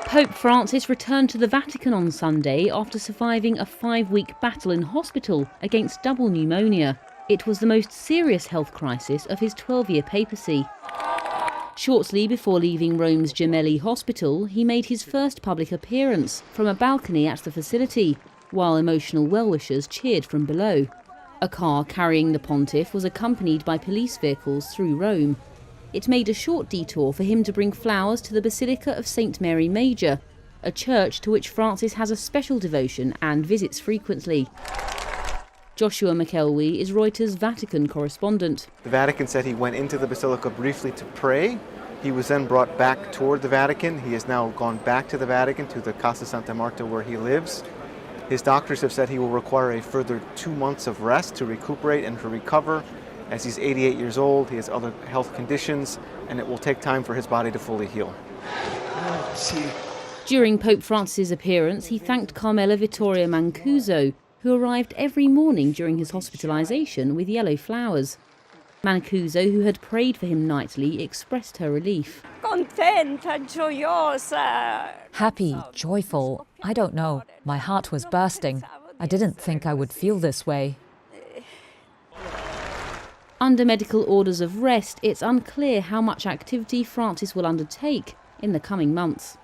Pope Francis returned to the Vatican on Sunday after surviving a 5-week battle in hospital against double pneumonia. It was the most serious health crisis of his 12-year papacy. Shortly before leaving Rome's Gemelli Hospital, he made his first public appearance from a balcony at the facility, while emotional well-wishers cheered from below. A car carrying the pontiff was accompanied by police vehicles through Rome. It made a short detour for him to bring flowers to the Basilica of St. Mary Major, a church to which Francis has a special devotion and visits frequently. Joshua McElwee is Reuters' Vatican correspondent. The Vatican said he went into the Basilica briefly to pray. He was then brought back toward the Vatican. He has now gone back to the Vatican, to the Casa Santa Marta where he lives. His doctors have said he will require a further 2 months of rest to recuperate and to recover. As he's 88 years old, he has other health conditions, and it will take time for his body to fully heal. During Pope Francis' appearance, he thanked Carmela Vittoria Mancuso, who arrived every morning during his hospitalisation with yellow flowers. Mancuso, who had prayed for him nightly, expressed her relief. Contenta, gioiosa. Happy, joyful, I don't know. My heart was bursting. I didn't think I would feel this way. Under medical orders of rest, it's unclear how much activity Francis will undertake in the coming months.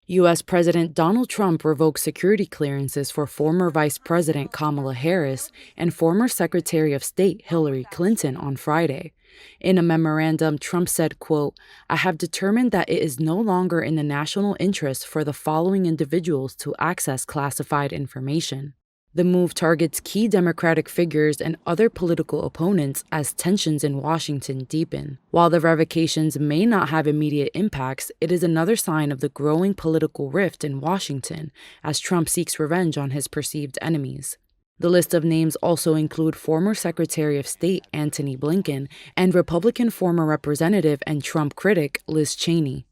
U.S. President Donald Trump revoked security clearances for former Vice President Kamala Harris and former Secretary of State Hillary Clinton on Friday. In a memorandum, Trump said, quote, "I have determined that it is no longer in the national interest for the following individuals to access classified information." The move targets key Democratic figures and other political opponents as tensions in Washington deepen. While the revocations may not have immediate impacts, it is another sign of the growing political rift in Washington as Trump seeks revenge on his perceived enemies. The list of names also include former Secretary of State Antony Blinken and Republican former Representative and Trump critic Liz Cheney.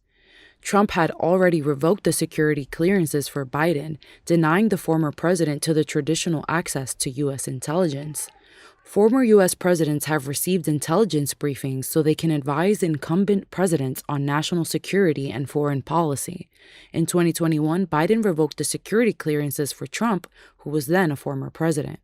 Trump had already revoked the security clearances for Biden, denying the former president to the traditional access to U.S. intelligence. Former U.S. presidents have received intelligence briefings so they can advise incumbent presidents on national security and foreign policy. In 2021, Biden revoked the security clearances for Trump, who was then a former president.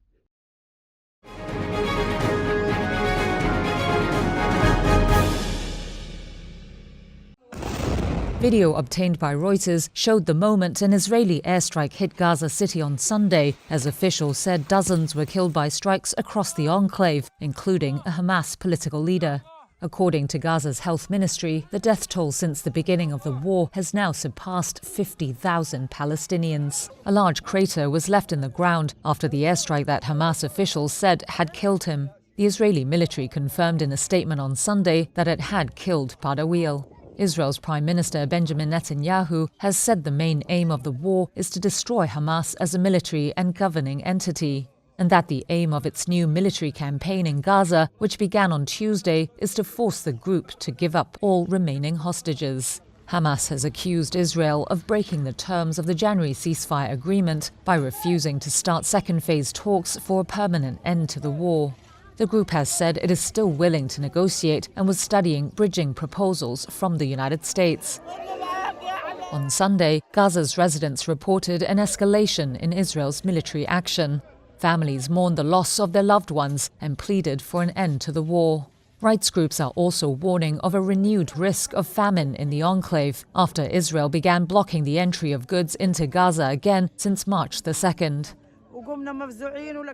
Video obtained by Reuters showed the moment an Israeli airstrike hit Gaza City on Sunday, as officials said dozens were killed by strikes across the enclave, including a Hamas political leader. According to Gaza's health ministry, the death toll since the beginning of the war has now surpassed 50,000 Palestinians. A large crater was left in the ground after the airstrike that Hamas officials said had killed him. The Israeli military confirmed in a statement on Sunday that it had killed Badawiel. Israel's Prime Minister Benjamin Netanyahu has said the main aim of the war is to destroy Hamas as a military and governing entity, and that the aim of its new military campaign in Gaza, which began on Tuesday, is to force the group to give up all remaining hostages. Hamas has accused Israel of breaking the terms of the January ceasefire agreement by refusing to start second-phase talks for a permanent end to the war. The group has said it is still willing to negotiate and was studying bridging proposals from the United States. On Sunday, Gaza's residents reported an escalation in Israel's military action. Families mourned the loss of their loved ones and pleaded for an end to the war. Rights groups are also warning of a renewed risk of famine in the enclave after Israel began blocking the entry of goods into Gaza again since March the 2nd.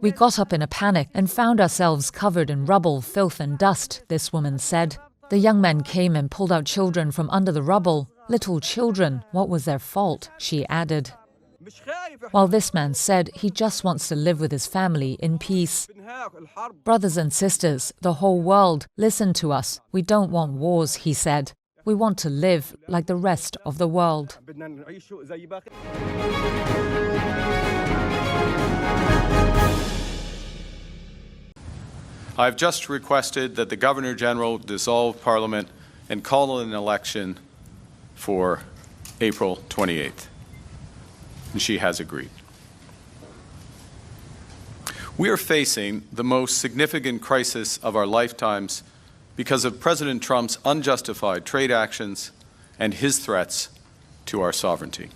"We got up in a panic and found ourselves covered in rubble, filth and dust," this woman said. "The young men came and pulled out children from under the rubble. Little children, what was their fault?" she added. While this man said he just wants to live with his family in peace. "Brothers and sisters, the whole world, listen to us. We don't want wars," he said. "We want to live like the rest of the world." I've just requested that the Governor General dissolve Parliament and call an election for April 28th. And she has agreed. We are facing the most significant crisis of our lifetimes because of President Trump's unjustified trade actions and his threats to our sovereignty.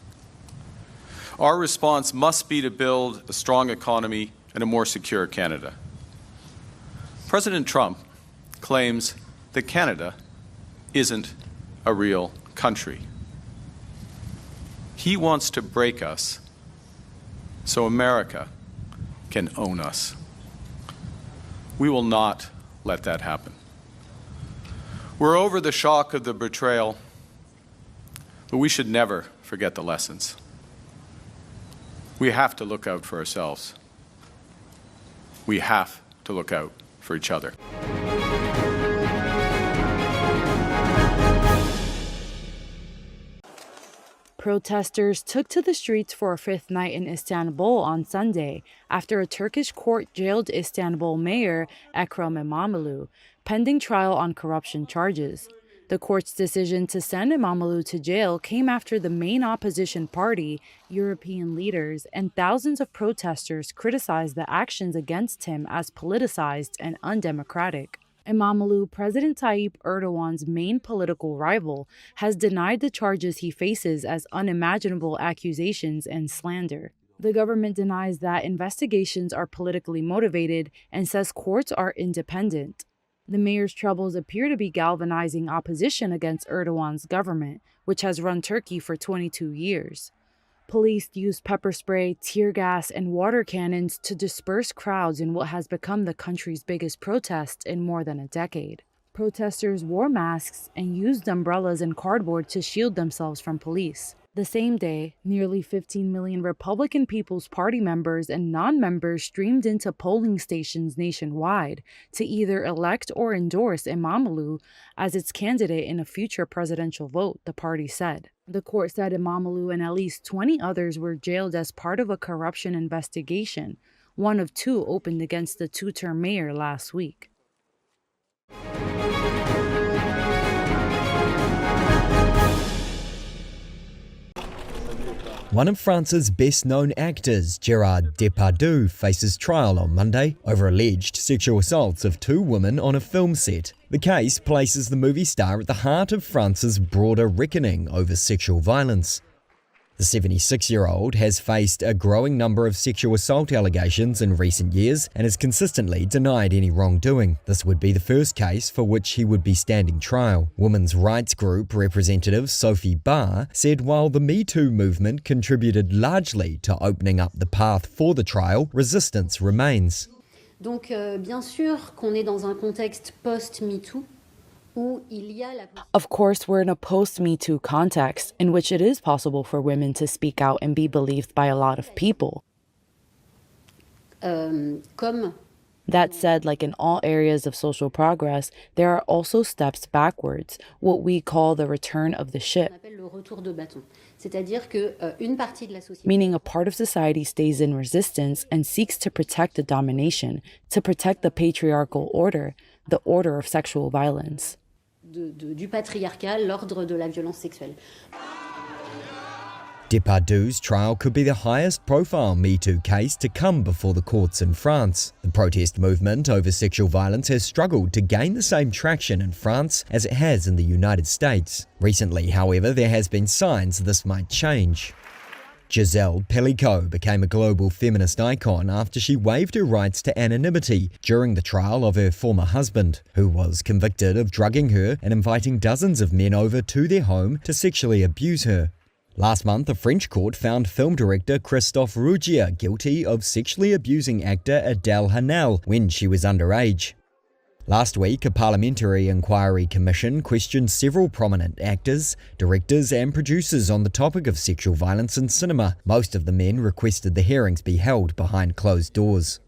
Our response must be to build a strong economy and a more secure Canada. President Trump claims that Canada isn't a real country. He wants to break us so America can own us. We will not let that happen. We're over the shock of the betrayal, but we should never forget the lessons. We have to look out for ourselves. We have to look out for each other. Protesters took to the streets for a fifth night in Istanbul on Sunday after a Turkish court jailed Istanbul mayor Ekrem İmamoğlu, pending trial on corruption charges. The court's decision to send İmamoğlu to jail came after the main opposition party, European leaders, and thousands of protesters criticized the actions against him as politicized and undemocratic. İmamoğlu, President Tayyip Erdogan's main political rival, has denied the charges he faces as unimaginable accusations and slander. The government denies that investigations are politically motivated and says courts are independent. The mayor's troubles appear to be galvanizing opposition against Erdogan's government, which has run Turkey for 22 years. Police used pepper spray, tear gas, and water cannons to disperse crowds in what has become the country's biggest protest in more than a decade. Protesters wore masks and used umbrellas and cardboard to shield themselves from police. The same day, nearly 15 million Republican People's Party members and non-members streamed into polling stations nationwide to either elect or endorse İmamoğlu as its candidate in a future presidential vote, the party said. The court said İmamoğlu and at least 20 others were jailed as part of a corruption investigation. One of two opened against the two-term mayor last week. One of France's best-known actors, Gérard Depardieu, faces trial on Monday over alleged sexual assaults of two women on a film set. The case places the movie star at the heart of France's broader reckoning over sexual violence. The 76-year-old has faced a growing number of sexual assault allegations in recent years and has consistently denied any wrongdoing. This would be the first case for which he would be standing trial. Women's rights group representative Sophie Barr said while the Me Too movement contributed largely to opening up the path for the trial, resistance remains. Donc, bien sûr qu'on est dans un contexte post-Me Too. Of course, we're in a post-Me Too context in which it is possible for women to speak out and be believed by a lot of people. That said, like in all areas of social progress, there are also steps backwards, what we call the return of the ship. Meaning a part of society stays in resistance and seeks to protect the domination, to protect the patriarchal order, the order of sexual violence. Du patriarcat, l'ordre de la violence sexuelle. Depardieu's trial could be the highest profile Me Too case to come before the courts in France. The protest movement over sexual violence has struggled to gain the same traction in France as it has in the United States. Recently, however, there has been signs this might change. Giselle Pellicot became a global feminist icon after she waived her rights to anonymity during the trial of her former husband, who was convicted of drugging her and inviting dozens of men over to their home to sexually abuse her. Last month, a French court found film director Christophe Rougier guilty of sexually abusing actor Adèle Haenel when she was underage. Last week, a parliamentary inquiry commission questioned several prominent actors, directors and producers on the topic of sexual violence in cinema. Most of the men requested the hearings be held behind closed doors.